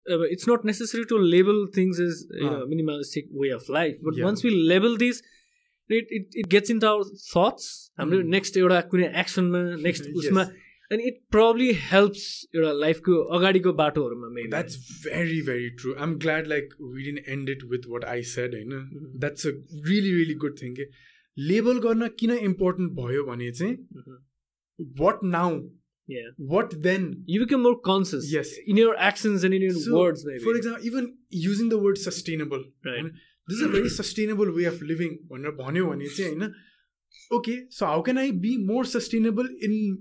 it's not necessary to label things as minimalistic way of life, but once we label these, it gets into our thoughts. Next action next usma, and it probably helps life ko agadi ko bato haruma maybe. That's very, very true. I'm glad like we didn't end it with what I said. That's a really, really good thing. Label garna kina important bhayo bhane chahi what now? Yeah. What then? You become more conscious. Yes. In your actions and in your words, maybe. For example, even using the word sustainable. Right. This is a very sustainable way of living. Okay, so how can I be more sustainable in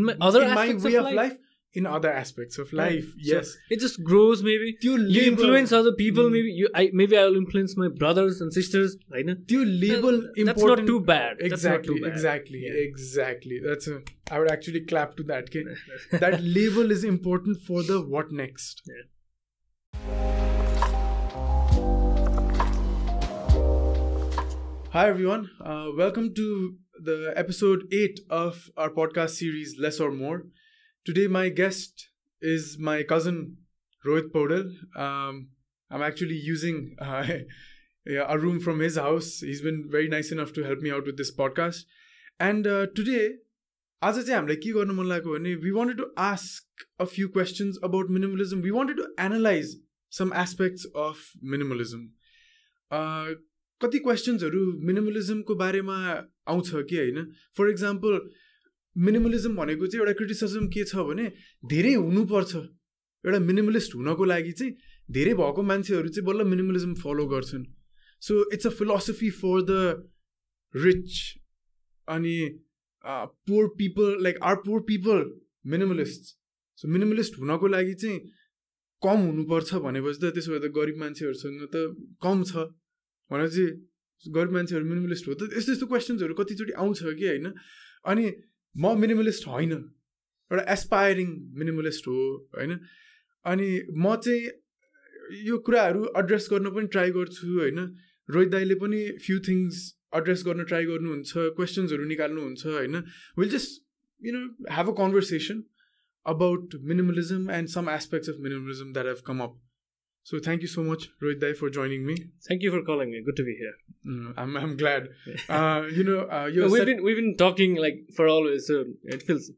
my other in aspects my way of life? In other aspects of life, yes. So it just grows maybe. You influence other people, maybe. Maybe I will influence my brothers and sisters. Right? You label important. That's not too bad. Exactly, exactly. I would actually clap to that. Okay? That label is important for the what next. Yeah. Hi everyone, welcome to the episode 8 of our podcast series Less or More. Today my guest is my cousin Rohit Poudel. I'm actually using a room from his house. He's been very nice enough to help me out with this podcast. And today, we wanted to ask a few questions about minimalism. We wanted to analyze some aspects of minimalism. कति क्वेशन्सहरु मिनिमलिजमको बारेमा आउँछ कि हैन. For example minimalism भनेको चाहिँ एउटा criticism के छ भने धेरै हुनुपर्छ. एउटा मिनिमलिस्ट हुनको लागि चाहिँ धेरै भएको मान्छेहरु चाहिँ बल्ल मिनिमलिजम फलो गर्छन्. So it's a philosophy for the rich अनि poor people like are poor people minimalist. So minimalist हुनको लागि चाहिँ कम हुनुपर्छ भनेपछि त त्यसो भए त गरिब मान्छेहरुसँग त कम छ भनेर चाहिँ गरिब मान्छेहरु मिनिमलिस्ट हो त. यस्तो यस्तो क्वेशन्सहरु कतिचोटि आउँछ कि हैन. अनि म मिनिमलिस्ट होइन, एउटा एस्पायरिङ मिनिमलिस्ट हो हैन. अनि म चाहिँ यो कुराहरु एड्रेस गर्न पनि ट्राई गर्छु हैन. रोहित दाइले पनि फ्यु थिङ्स एड्रेस गर्न ट्राई गर्नुहुन्छ, क्वेशन्सहरु निकाल्नुहुन्छ हैन. Will just have a conversation about minimalism and some aspects of minimalism that have come up. So thank you so much, Rohit Dai, for joining me. Thank you for calling me. Good to be here. I'm glad. We've been talking like for always, so it feels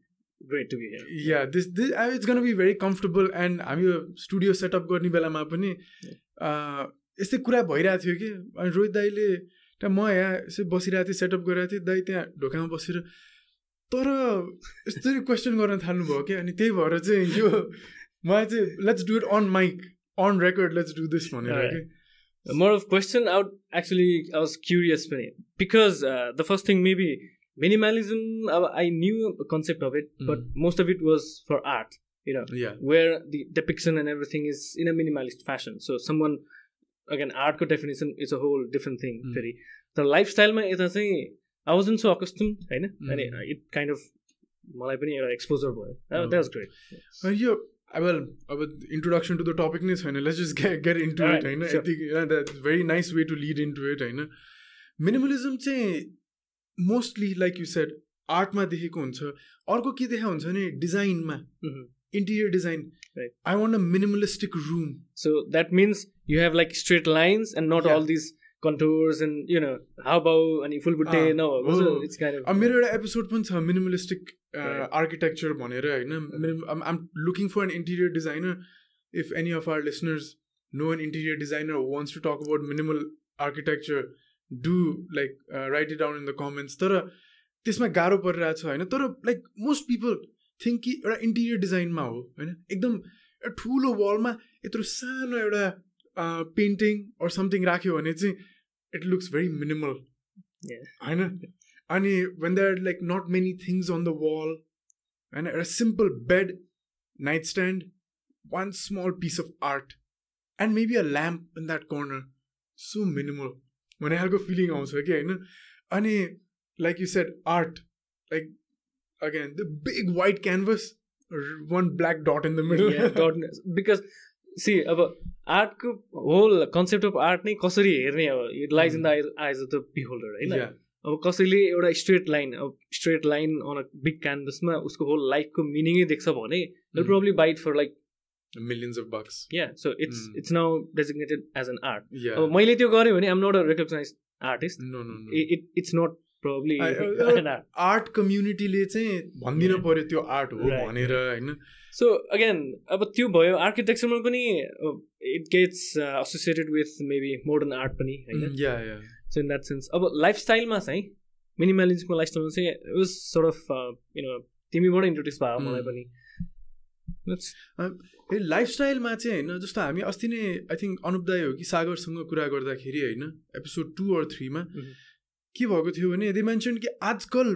great to be here. Yeah, this it's gonna be very comfortable, and हामी यो studio setup गर्ने बेलामा पनि यस्तै कुरा भइरहेको थियो कि. अनि रोहित दाइले म यहाँ यसै बसिरहेको थिएँ, सेटअप गरिरहेको थिएँ, दाइ त्यहाँ ढोकामा बसेर तर यस्तै क्वेसन गर्न थाल्नुभयो क्या. अनि त्यही भएर चाहिँ यो मलाई चाहिँ let's do it on mic, on record, let's do this one. Right. Okay? More of question, I was curious because the first thing maybe minimalism, I knew a concept of it, but most of it was for art, where the depiction and everything is in a minimalist fashion. So someone, again, art definition is a whole different thing. The lifestyle I wasn't so accustomed, and it kind of exposure boy. That was great. Well, introduction to the topic is fine. Let's just get into it. Sure. I think that's a very nice way to lead into it. Minimalism mostly, like you said, art ma dekheko huncha. Arko ke dekha huncha ni design ma, interior design. Right. I want a minimalistic room. So that means you have like straight lines and not all these contours and how about and full butte. No, it's kind of. मेरो एउटा episode पनि छ minimalistic architecture भनेर हैन. I'm looking for an interior designer. If any of our listeners know an interior designer who wants to talk about minimal architecture, do like write it down in the comments. तर त्यसमा गाह्रो परिरहेछ हैन. तर like most people think कि एउटा interior design मा हो हैन. एकदम ठुलो wall मा यत्रो सानो एउटा painting or something राख्यो भने चाहिँ it looks very minimal. Yeah. And when there are like not many things on the wall, and a simple bed, nightstand, one small piece of art, and maybe a lamp in that corner. So minimal. When I have a feeling also again. And like you said, art. Like again, the big white canvas, one black dot in the middle. Yeah, dot. Because see, art whole concept of art नै कसरी हेर्ने अब it lies in the eyes of the beholder, right? अब कसैले एउटा straight line on a big canvas मा उसको whole life को meaning नै देख्छ भने they'll probably buy it for like millions of bucks. Yeah, so it's now designated as an art. Yeah. मैले त्यो गरे भने I'm not a recognized artist. No. It's not probably an art. Art community ले चाहिँ भन्दिन पर्यो त्यो art हो भनेर हैन. So again, अब त्यो भयो architecture मा पनि it gets associated with maybe modern art पनि हैन. Yeah. So in that sense, अब lifestyle मा चाहिँ minimalism को lifestyle मा चाहिँ it was sort of तिमीबाट introduce भयो मलाई पनि. लाइफस्टाइलमा चाहिँ होइन जस्तो हामी अस्ति नै आई थिङ्क अनुपदाय हो कि सागरसँग कुरा गर्दाखेरि होइन एपिसोड 2 or 3 मा के भएको थियो भने दे मेन्सन कि आजकल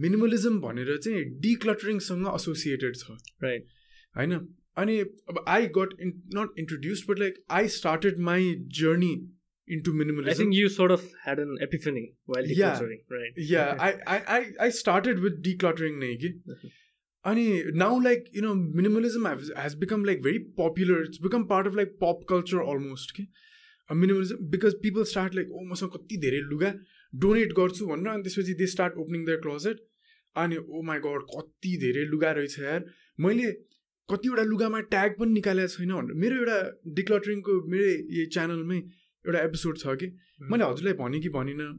मिनिमलिजम भनेर चाहिँ डिक्लटरिङसँग एसोसिएटेड छ राइट होइन अनि अब I got not introduced but like I started my journey into minimalism. I think you sort of had an epiphany while decluttering, right? Yeah, I started with decluttering nahi ki. And now like minimalism has become like very popular. It's become part of like pop culture almost ki. Minimalism because people start like oh masama kati dherai luga donate garchu bhanera and त्यसपछि they start opening their closet and oh my god kati dherai luga रहेछ यार मैले कतिवटा लुगामा tag पनि निकालेको छैन भनेर मेरो एउटा डिक्लटरिङ को मेरो यही च्यानलमै एउटा एपिसोड छ कि मैले हजुरलाई भने कि भनिनँ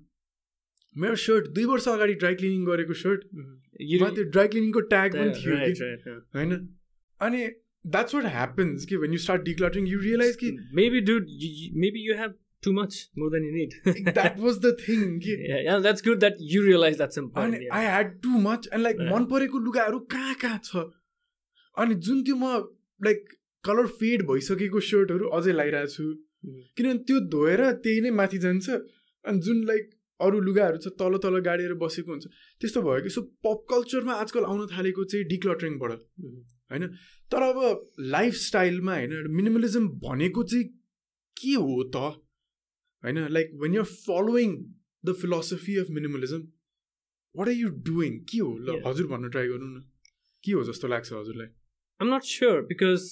मेरो सर्ट 2 वर्ष अगाडि ड्राई क्लिनिङ गरेको सर्ट त्यो ड्राई क्लिनिङको ट्याग पनि थियो कि होइन अनि द्याट्स वाट ह्यापन्स कि when you start decluttering you realize कि maybe you have too much more than you need. That was the thing कि yeah that's good that you realize that's important. And I had too much and like मन परेको लुगाहरू कहाँ छ अनि जुन त्यो म लाइक कलर फेड भइसकेको सर्टहरू अझै लगाइरहेको छु किनभने त्यो धोएर त्यही नै माथि जान्छ अनि जुन लाइक अरू लुगाहरू छ तल तल गाडेर बसेको हुन्छ त्यस्तो भयो कि सो पप कल्चरमा आजकल आउन थालेको चाहिँ डिक्लटरिङबाट होइन तर अब लाइफस्टाइलमा होइन मिनिमलिजम भनेको चाहिँ के हो त होइन like when you're following the philosophy of minimalism what are you doing के हो ल हजुर भन्न ट्राई गर्नु न के हो जस्तो लाग्छ हजुरलाई I'm not sure because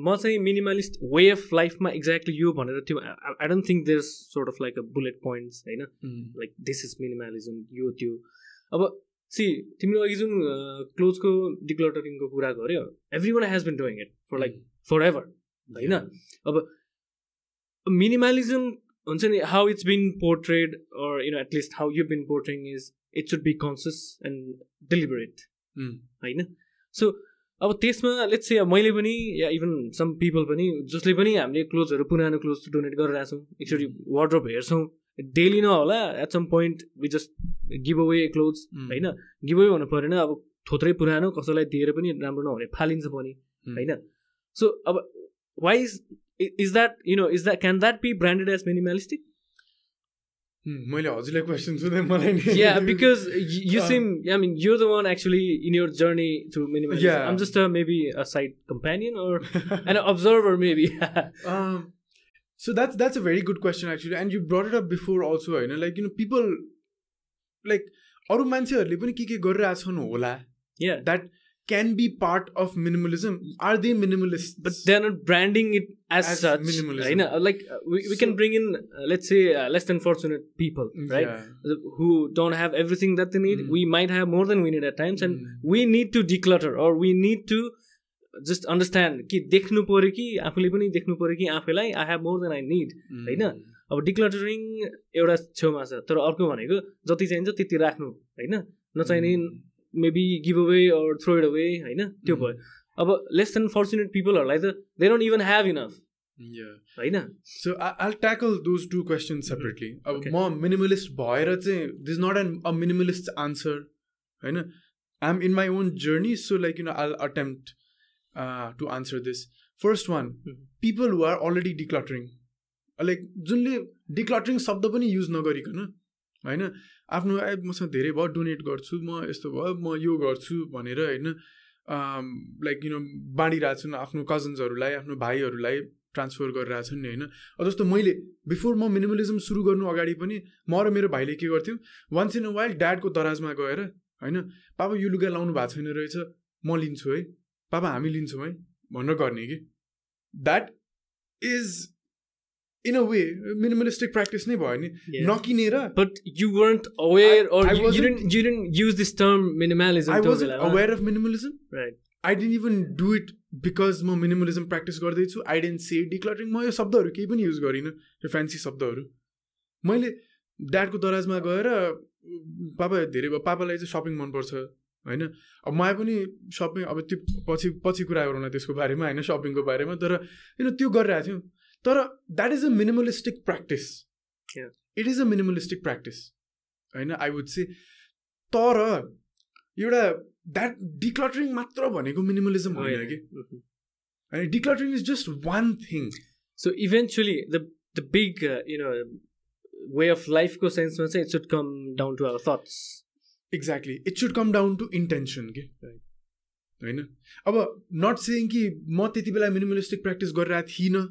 म चाहिँ minimalist way of life मा exactly यो भनेर त्यो I don't think there's sort of like a bullet points होइन like this is minimalism यो त्यो अब see तिमीले अघि जुन क्लोथ्सको डिक्लटरिङको कुरा गर्यो everyone has been doing it for like forever होइन अब minimalism हुन्छ नि how it's been portrayed or at least how you've been portraying is it should be conscious and deliberate होइन so अब त्यसमा लेट्स से मैले पनि या इभन सम पिपल पनि जसले पनि हामीले क्लोथ्सहरू पुरानो क्लोथ्स डोनेट गरिरहेको छौँ एकचोटि वार्डरोब हेर्छौँ डेली नहोला at some point we just give away clothes होइन गिभ अवे हुनु परेन अब थोत्रै पुरानो कसैलाई दिएर पनि राम्रो नहुने फालिन्छ पनि होइन सो अब why is that can that be branded as minimalistic मैले हजुरलाई क्वेसन सोधेँ मलाई yeah because you seem I mean you're the one actually in your journey to minimalism. I'm just maybe a side companion or an observer maybe. So that's a very good question actually and you brought it up before also होइन like people like अरू मान्छेहरूले पनि के गरिरहेको छन् होला that can be part of minimalism. Are they minimalists? But they're not branding it as such. Minimalism. Like we can bring in, let's say, less than fortunate people, right? Who don't have everything that they need. We might have more than we need at times, and we need to declutter, or we need to just understand कि देख्नु पर्यो कि आफूले पनि देख्नु पर्यो कि आफैलाई I have more than I need, होइन? अब डिक्लटरिङ एउटा छेउमा छ तर अर्को भनेको जति चाहिन्छ त्यति राख्नु होइन नचाहिने maybe give away or throw it away होइन त्यो भयो अब less than fortunate peopleहरूलाई त they don't even have enough होइन so I'll tackle those two questions separately अब म minimalist भएर चाहिँ this is not a minimalist answer होइन I'm in my own journey so like I'll attempt to answer this first one people who are already decluttering like जुनले decluttering शब्द पनि use नगरिकन होइन आफ्नो मसँग धेरै भयो डोनेट गर्छु म यस्तो भयो म यो गर्छु भनेर होइन लाइक बाँडिरहेको छु आफ्नो कजन्सहरूलाई आफ्नो भाइहरूलाई ट्रान्सफर गरिरहेको छु नि होइन जस्तो मैले बिफोर म मिनिमलिजम सुरु गर्नु अगाडि पनि म र मेरो भाइले के गर्थ्यौँ वन्स इन अ वाइल ड्याडको दराजमा गएर होइन पापा यो लुगा लाउनु भएको छैन रहेछ म लिन्छु है पापा हामी लिन्छौँ है भनेर गर्ने कि that is in a way minimalistic practice nahi bhayo ni nakinera but you weren't aware or you didn't use this term minimalism I wasn't aware of minimalism right I didn't even do it because म minimalism practice गर्दैछु. I didn't say decluttering. म यो शब्दहरू केही पनि use गरिनँ, यो fancy शब्दहरू. मैले ड्याडको दराजमा गएर पापा धेरै भयो, पापालाई चाहिँ सपिङ मनपर्छ होइन. अब मलाई पनि सपिङ, अब त्यो पछि कुरा गरौँला त्यसको बारेमा होइन, सपिङको बारेमा. तर त्यो गरिरहेको थियौँ. तर that is a minimalistic practice. It is a minimalistic practice होइन, आई वुड से. तर एउटा द्याट डिक्लटरिङ मात्र भनेको मिनिमलिजम होइन कि होइन. Decluttering is just one thing. So eventually the big way of life को सेन्समा चाहिँ it should come down to our thoughts. Exactly. It should come down to intention के होइन. अब नट सेइङ कि म त्यति बेला मिनिमलिस्टिक प्र्याक्टिस गरिरहेको थिइनँ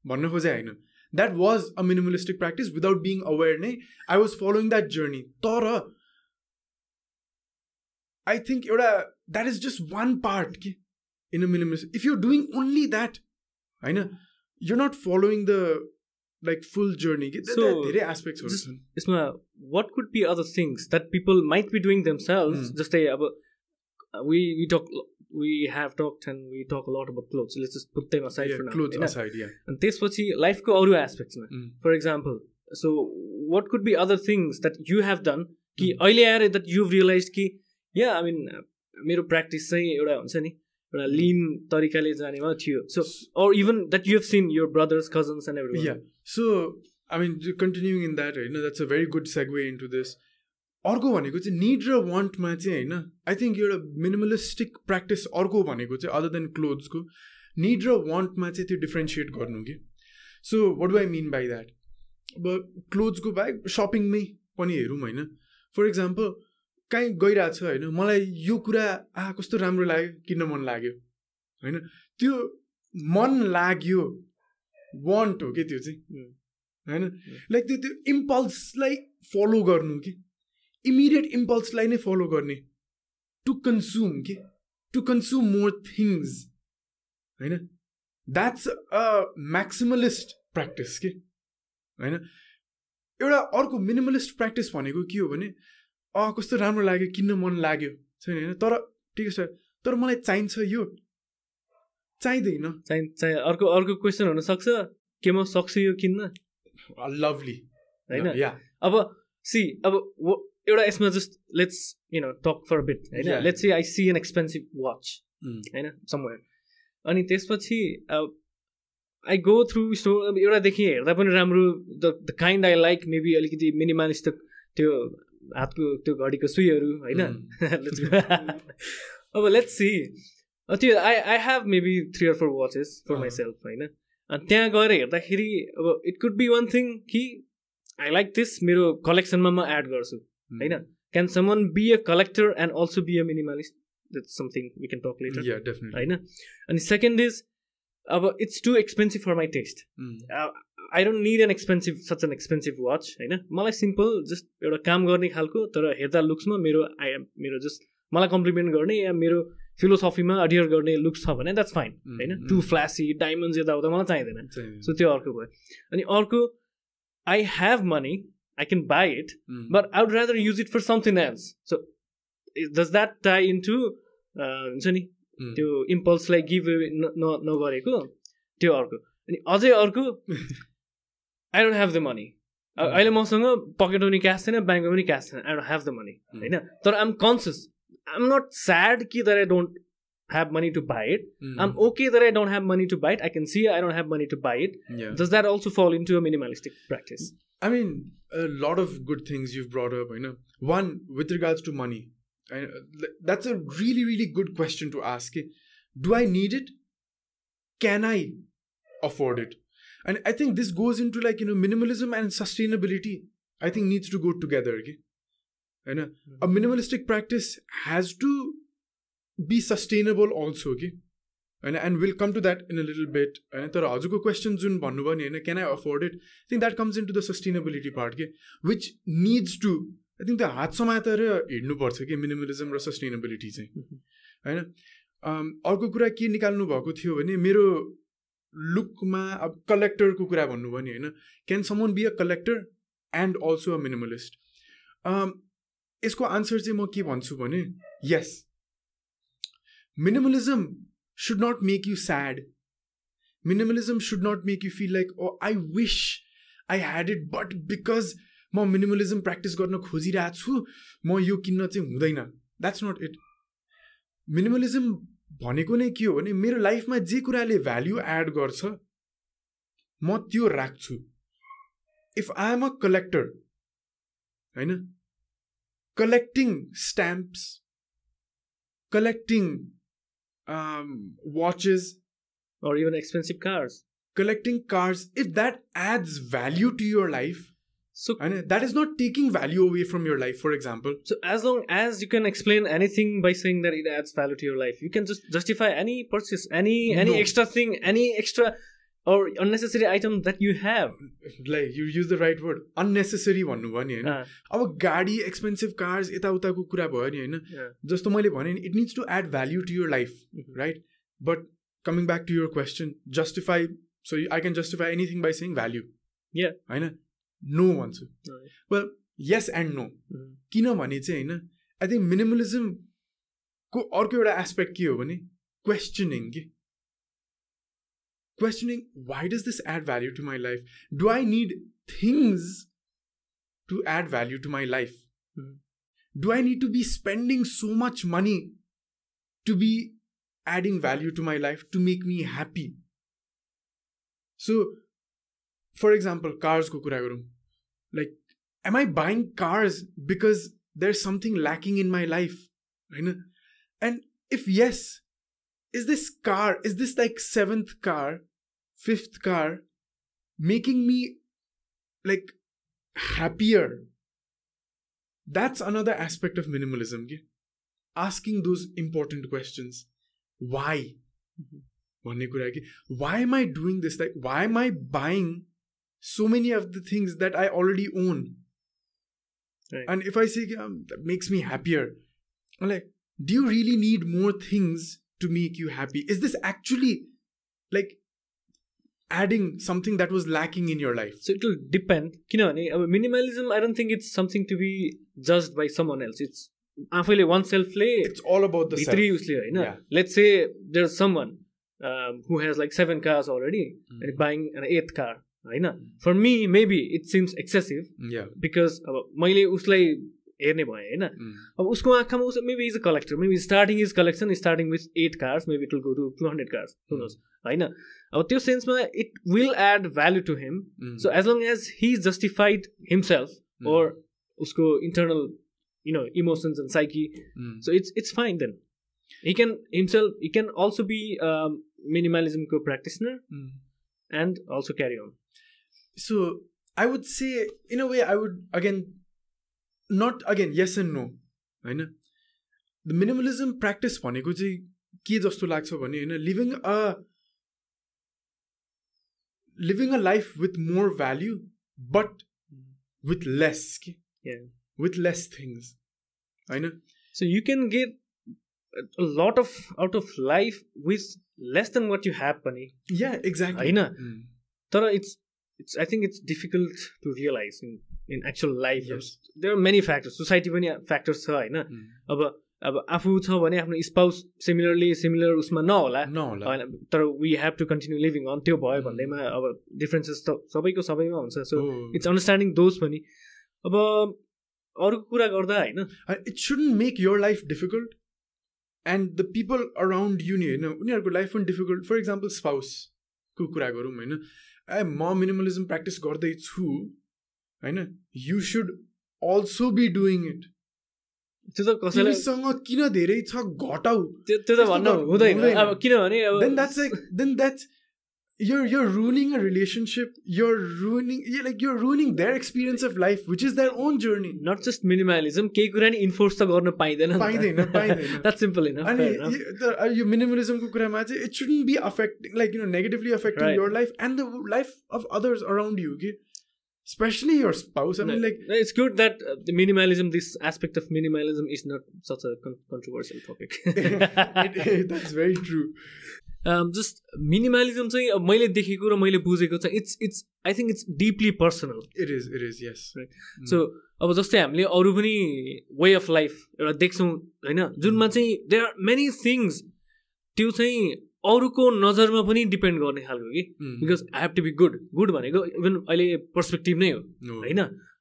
भन्न खोजे होइन. That was a minimalistic practice without being aware नै. I was following that journey. तर आई थिङ्क एउटा that is just one part कि in a minimalist. If you're doing only that होइन, you're not following the like full journey. So there are aspects of it. Isma, what could be other things that people might be doing themselves? Just say we have talked and we talk a lot about clothes. So let's just put them aside for now. Clothes aside, yeah. And त्यसपछि life को अरू aspects में. For example, so what could be other things that you have done कि अहिले आएर that you've realized कि yeah, I mean मेरो practice चाहिँ एउटा हुन्छ नि, एउटा lean तरिकाले जानेमा थियो. So or even that you have seen your brothers, cousins and everyone. Yeah. So, I mean, continuing in that, that's a very good segue into this. अर्को भनेको चाहिँ निड र वान्टमा चाहिँ होइन, आई थिङ्क एउटा मिनिमलिस्टिक प्र्याक्टिस अर्को भनेको चाहिँ अदर देन क्लोथ्सको निड र वान्टमा चाहिँ त्यो डिफ्रेन्सिएट गर्नु कि. So what do I mean by that? अब क्लोथ्सको बाहेक सपिङमै पनि हेरौँ होइन. फर इक्जाम्पल कहीँ गइरहेको छ होइन, मलाई यो कुरा कस्तो राम्रो लाग्यो, किन्न मन लाग्यो होइन. त्यो मन लाग्यो वान्ट हो कि त्यो चाहिँ होइन. लाइक त्यो इम्पल्सलाई फलो गर्नु कि, इमिडिएट इम्पल्सलाई नै फलो गर्ने, टु कन्ज्युम कि, टु कन्ज्युम मोर थिङ्स होइन. द्याट्स अ म्याक्सिमलिस्ट प्र्याक्टिस कि होइन. एउटा अर्को मिनिमलिस्ट प्र्याक्टिस भनेको के हो भने कस्तो राम्रो लाग्यो, किन्न मन लाग्यो छैन होइन, तर ठिकै छ, तर मलाई चाहिन्छ यो चाहिँदैन. अर्को क्वेसन हुनसक्छ केमा सक्छु यो किन्न. लभली होइन. अब सी अब एउटा यसमा just let's talk for bit होइन. Let's say I see an expensive watch होइन समवेयर, अनि त्यसपछि आई गो थ्रु स्टोर. अब एउटादेखि हेर्दा पनि राम्रो, the kind I like, maybe अलिकति मिनिमलिस्ट त्यो हातको त्यो घडीको सुईहरू होइन. अब लेट्स सी त्यो I have maybe 3 or 4 watches for myself होइन. अनि त्यहाँ गएर हेर्दाखेरि अब it could be one thing कि आई लाइक दिस, मेरो कलेक्सनमा म एड गर्छु होइन. Can someone be a collector and also be a minimalist? That's something we can talk later होइन. अनि सेकेन्ड इज अब it's too expensive for my taste. I don't need such an expensive watch होइन. मलाई simple just एउटा काम गर्ने खालको, तर हेर्दा लुक्समा मेरो जस्ट मलाई कम्प्लिमेन्ट गर्ने या मेरो फिलोसफीमा अडियर गर्ने लुक्स छ भने द्याट्स फाइन होइन. टु फ्ल्यासी डायमन्ड्स यताउता मलाई चाहिँदैन. सो त्यो अर्को भयो. अनि अर्को, I have money, I can buy it, but I would rather use it for something else. So does that tie into हुन्छ नि त्यो इम्पल्सलाई गिभ नगरेको, त्यो अर्को. अनि अझै अर्को, I don't have the money. अहिले मसँग पकेटमा पनि क्यास छैन, ब्याङ्कमा पनि क्यास छैन, I don't have the money होइन. तर I am conscious, I'm not sad that I don't have money to buy it. I'm okay that I don't have money to buy it. I can see I don't have money to buy it. Does that also fall into a minimalistic practice? I mean, a lot of good things you've brought up. One, with regards to money, that's a really, really good question to ask. Do I need it? Can I afford it? And I think this goes into minimalism and sustainability. I think needs to go together. And a minimalistic practice has to be sustainable also, and we'll come to that in a little bit. And तर हजुरको question जुन भन्नुभयो नि होइन, can I afford it? I think that comes into the sustainability part, which needs to, I think the हात समातेर हिँड्नुपर्छ कि मिनिमलिजम र सस्टेनेबिलिटी चाहिँ होइन. अर्को कुरा के निकाल्नु भएको थियो भने मेरो लुकमा अब कलेक्टरको कुरा भन्नुभयो नि होइन. Can someone be a collector and also a minimalist? यसको आन्सर चाहिँ म के भन्छु भने यस. minimalism should not make you sad. Minimalism should not make you feel like, oh, I wish I had it, but because म minimalism practice गर्न खोजिरहेको छु म यो किन्न चाहिँ हुँदैन. That's not it. Minimalism भनेको नै के हो भने मेरो लाइफमा जे कुराले भ्याल्यु एड गर्छ म त्यो राख्छु. If I am a collector, हैन, collecting stamps, collecting watches, or even expensive cars, collecting cars, if that adds value to your life, so and that is not taking value away from your life, for example. So as long as you can explain anything by saying that it adds value to your life, you can just justify any purchase, any extra thing, any extra or unnecessary item that you have. Like you use the right word, unnecessary भन्नु भयो नि हैन. अब गाडी, expensive cars यता उताको कुरा भयो नि हैन. जस्तो मैले भने नि, it needs to add value to your life, right? But coming back to your question, justify, so I can justify anything by saying value. Yeah. हैन. No भन्छु. Well, yes and no. किनभने चाहिँ हैन, I think minimalism को अर्को एउटा aspect के हो भने questioning के. Questioning, why does this add value to my life? Do I need things to add value to my life? Do I need to be spending so much money to be adding value to my life to make me happy? So, for example, cars ko kura garum. Like, am I buying cars because there's something lacking in my life? And if yes, is this like 7th car, 5th car making me like happier? That's another aspect of minimalism. Okay? Asking those important questions. Why? Why am I doing this? Like, why am I buying so many of the things that I already own? Right. And if I say that makes me happier, I'm like, do you really need more things to make you happy? Is this actually like adding something that was lacking in your life? So it will depend. Minimalism, I don't think it's something to be judged by someone else. It's oneself. It's all about the self. Yeah. Let's say there's someone who has like 7 cars already and buying an 8th car. For me, maybe it seems excessive. Yeah. Because मैले उसलाई हेर्ने भए हैन. अब उसको आँखामा maybe he's a collector. Maybe starting his collection is starting with 8 cars. Maybe it will go to 200 cars. Who knows? हैन. अब त्यो सेन्समा it will add value to him. So as long as he's justified himself or उसको internal, emotions and psyche, so it's fine then. He can also be minimalism practitioner and also carry on. So I would say, in a way, I would not yes and no. The minimalism practice भनेको चाहिँ के जस्तो लाग्छ भने हैन, living a life with more value but with less. Yeah. With less things. So you can get a lot out of life with less than what you have, Pani. Yeah, exactly. But I think it's difficult to realize in actual life. Yes. There are many factors. Society पनि factors छ हैन. अब आफू छ भने आफ्नो spouse similar उसमा नहोला. तर we have to continue living on. त्यो भयो भन्दैमा अब differences त सबैको सबैमा हुन्छ. So it's understanding those पनि. अब अरूको कुरा गर्दा हैन, it shouldn't make your life difficult and the people around you नि हैन, उनीहरुको लाइफ पनि difficult. For example, spouse को कुरा गरौँ हैन. म minimalism practice गर्दै छु हैन, you should also be doing it. त्यो त कसैलाई तिमीसँग किन धेरै छ घटाउ, त्यो त भन्न हुँदैन. अब किनभने then that's you're ruining a relationship, you're ruining their experience of life, which is their own journey. Not just minimalism, केही कुरा नि enforce त गर्न पाइदैन. That's simple enough. अनि यो minimalism को कुरामा चाहिँ it shouldn't be affecting, negatively affecting your life and the life of others around you, okay? Especially your spouse. I mean, it's good that the minimalism, this aspect of minimalism is not such a controversial topic. That's very true. Just minimalism चाहिँ मैले देखेको र मैले बुझेको चाहिँ it's I think it's deeply personal. It is, yes. Right. So अब जस्तै हामीले अरू पनि way of life एउटा देख्छौँ हैन, जुनमा चाहिँ there are many things त्यो चाहिँ अरूको नजरमा पनि डिपेन्ड गर्ने खालको कि because I have to be good भनेको इभन अहिले पर्सपेक्टिभ नै हो होइन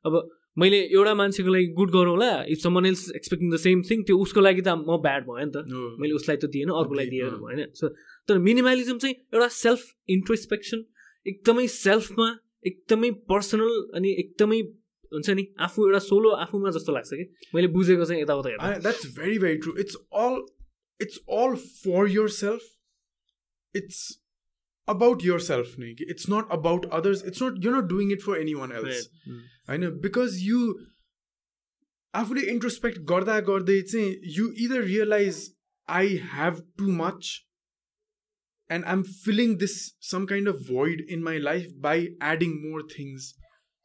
अब मैले एउटा मान्छेको लागि गुड गरौँला if someone else expecting the same thing त्यो उसको लागि त म ब्याड भयो नि त मैले उसलाई त दिएन अर्कोलाई दिएर भएन सो तर मिनिमलिजम चाहिँ एउटा सेल्फ इन्ट्रोस्पेक्सन एकदमै सेल्फमा एकदमै पर्सनल अनि एकदमै हुन्छ नि आफू एउटा सोलो आफूमा जस्तो लाग्छ कि मैले बुझेको चाहिँ यताउता हेर्दा that's very very true it's all for yourself. It's about yourself. It's not about others. You're not doing it for anyone else. I know, because you after introspect garda you either realize I have too much and I'm filling this some kind of void in my life by adding more things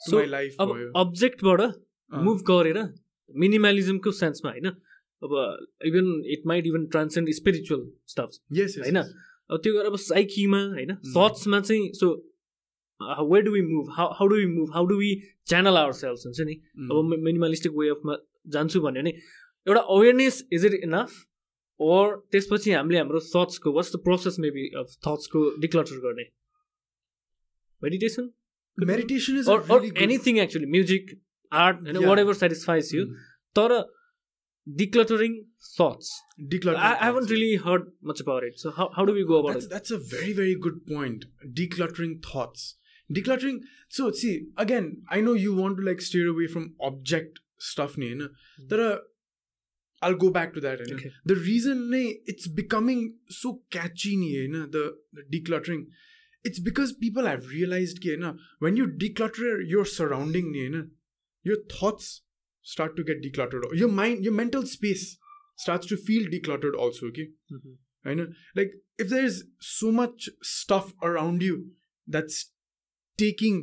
to my life. So object bada move garera minimalism ko sense ma haina even it might even transcend spiritual stuff. Yes. Haina अब त्यो गरेर अब साइकीमा हैन थट्समा चाहिँ so where do we move how do we move how do we channel ourselves हुन्छ नि अब minimalistic way अफमा जान्छु भन्यो नि एउटा अवेयरनेस इज इट इनफ और त्यसपछि हामीले हाम्रो थट्सको what's the process maybe of थट्सको डिक्लटर गर्ने meditation is or anything actually music art and whatever satisfies you तर decluttering thoughts. I haven't really heard much about it. So how do we go about it? That's a very, very good point. Decluttering thoughts. Decluttering. So see, again, I know you want to like steer away from object stuff. But I'll go back to that. Okay. The reason it's becoming so catchy, the decluttering, it's because people have realized when you declutter your surrounding, your thoughts start to get decluttered. Your mind, your mental space starts to feel decluttered also, okay? I know. Like, if there's so much stuff around you that's taking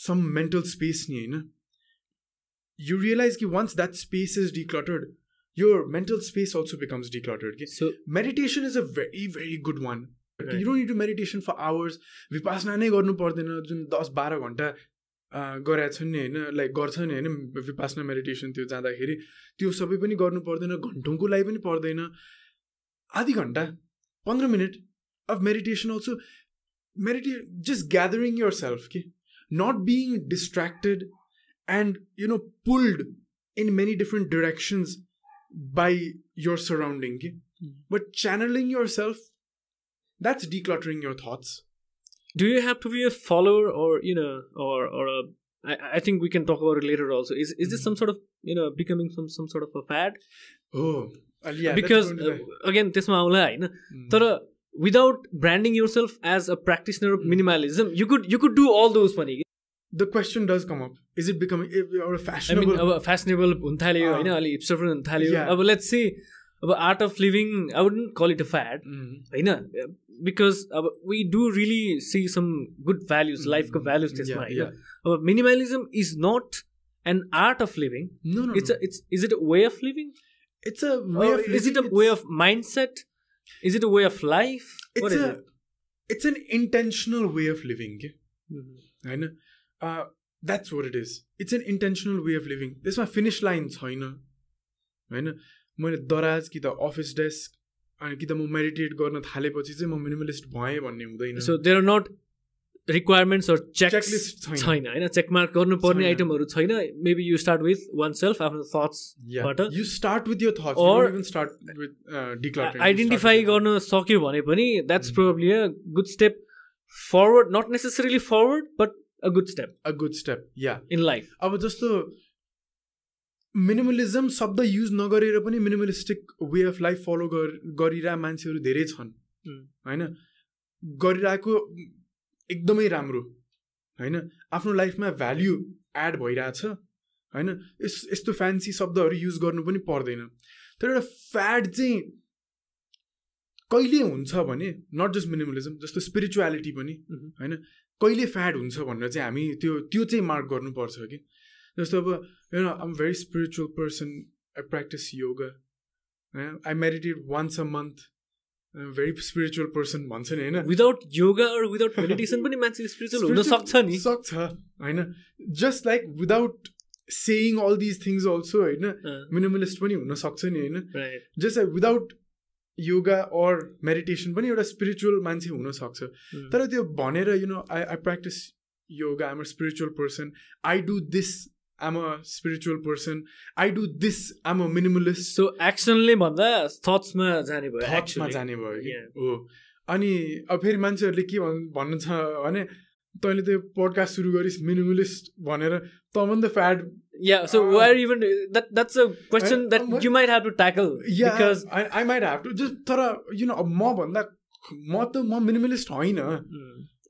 some mental space, you realize that once that space is decluttered, your mental space also becomes decluttered, okay? So, meditation is a very, very good one. Right. You don't need to meditation for hours. Vipassana nahi garnu pardena jun 10-12 घण्टा गरेका छन् नि होइन like गर्छ नि होइन Vipassana meditation त्यो जाँदाखेरि त्यो सबै पनि गर्नु पर्दैन घन्टौँको लागि पनि पर्दैन आधी घन्टा 15 minute of meditation also just gathering yourself, not being distracted and pulled in many different directions by your surrounding, but channeling yourself, that's decluttering your thoughts. Do you have to be a follower or or I think we can talk about it later also. Is this some sort of becoming some sort of a fad? Yeah, because again त्यसमा आउला हैन तर without branding yourself as a practitioner of minimalism you could do all those पनि. The question does come up, is it becoming or fashionable? I mean fashionable हुन थाल्यो हैन अलि hipster हुन थाल्यो अब let's say अब art of living I wouldn't call it a fad हैन because we do really see some good values life ko values त्यसमा हैन अब minimalism is not an art of living. No. Is it a way of living? It's a way of living. Is it a way of mindset? Is it a way of life? What is it? It's an intentional way of living. हैन that's what it is. It's an intentional way of living. त्यसमा finish line छैन हैन मैले दराज कि त office desk अनि कि त म मेडिटेट गर्न थालेपछि चाहिँ म मिनिमलिस्ट भएँ भन्ने हुँदैन. So there are not requirements or checklist छैन हैन चेक मार्क गर्नुपर्ने आइटमहरु छैन. Maybe you start with oneself आफ्नो थट्सबाट you start with your thoughts you even start with decluttering identify गर्न सक्यो भने पनि that's probably a good step forward not necessarily forward but a good step या इन लाइफ. अब जस्तो minimalism शब्द युज नगरेर पनि minimalistic way of life follow गरिरहेका मान्छेहरू धेरै छन् हैन गरिरहेको एकदमै राम्रो हैन आफ्नो लाइफमा भ्याल्यु एड भइरहेछ हैन यस्तो फ्यान्सी शब्दहरू युज गर्नु पनि पर्दैन. तर एउटा फ्याड चाहिँ कहिले हुन्छ भने नट जस्ट मिनिमलिजम जस्तो स्पिरिचुअलिटी पनि हैन कहिले फ्याड हुन्छ भनेर चाहिँ हामी त्यो चाहिँ मार्क गर्नुपर्छ कि जस्तो अब I'm a very spiritual person. I practice yoga. I meditate once a month. I'm a very spiritual person. भन्छ नि हैन without yoga or without meditation पनि मान्छे spiritual हुन सक्छ नि सक्छ हैन just like without saying all these things also हैन minimalist पनि हुन सक्छ नि हैन just like without yoga or meditation पनि एउटा स्पिरिचुअल मान्छे हुनसक्छ तर त्यो भनेर I practice yoga I'm a spiritual person I do this I'm a spiritual person I do this I'm a minimalist so एक्सनले भन्दा थट्समा जाने भयो कि हो अनि अब फेरि मान्छेहरूले के भन्नु छ भने तैँले त्यो पोडकास्ट सुरु गरिस् मिनिमलिस्ट भनेर त पनि त fad Yeah, so why even that's a question that you might have to tackle. Yeah, because I might have to just तर म भन्दा म मिनिमलिस्ट होइन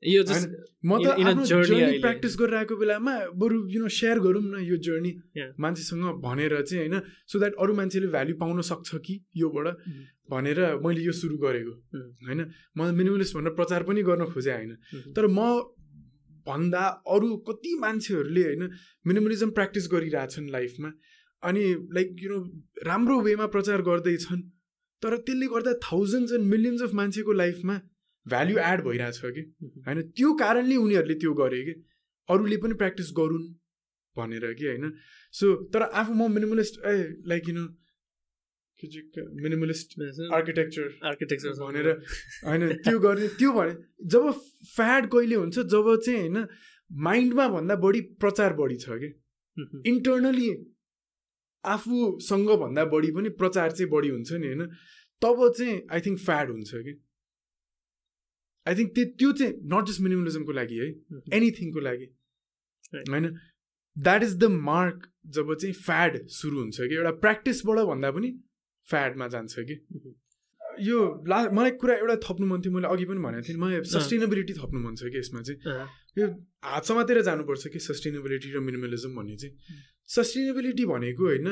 यो जस्ट म त आफ्नो जर्नी प्र्याक्टिस गरिरहेको बेलामा बरु सेयर गरौँ न यो जर्नी मान्छेसँग भनेर चाहिँ होइन सो द्याट अरू मान्छेले भ्याल्यु पाउन सक्छ कि योबाट भनेर मैले यो सुरु गरेको होइन म मिनिमलिस्ट भनेर प्रचार पनि गर्न खोजे होइन तर म भन्दा अरू कति मान्छेहरूले होइन मिनिमलिजम प्र्याक्टिस गरिरहेछन् लाइफमा अनि लाइक राम्रो वेमा प्रचार गर्दैछन् तर त्यसले गर्दा थाउजन्ड्स एन्ड मिलियन्स अफ मान्छेको लाइफमा भ्याल्यु एड भइरहेछ कि होइन त्यो कारणले उनीहरूले त्यो गरे कि अरूले पनि प्र्याक्टिस गरून् भनेर कि होइन सो तर आफू म मिनिमलिस्ट लाइक मिनिमलिस्ट आर्किटेक्चर भनेर होइन त्यो गर्ने त्यो भने जब फ्याड कहिले हुन्छ जब चाहिँ होइन माइन्डमा भन्दा बढी प्रचार बढी छ कि इन्टर्नली आफूसँग भन्दा बढी पनि प्रचार चाहिँ बढी हुन्छ नि होइन तब चाहिँ आई थिङ्क फ्याड हुन्छ कि आई थिङ्क त्यो चाहिँ नट जस्ट मिनिमलिजमको लागि है एनिथिङको लागि होइन द्याट इज द मार्क जब चाहिँ फ्याड सुरु हुन्छ कि एउटा प्र्याक्टिसबाट भन्दा पनि फ्याडमा जान्छ कि यो मलाई कुरा एउटा थप्नु मन थियो मैले अघि पनि भनेको थिएँ मलाई सस्टेनेबिलिटी थप्नु मन छ कि यसमा चाहिँ यो हात समातेर जानुपर्छ कि सस्टेनेबिलिटी र मिनिमलिजम भन्ने चाहिँ सस्टेनेबिलिटी भनेको होइन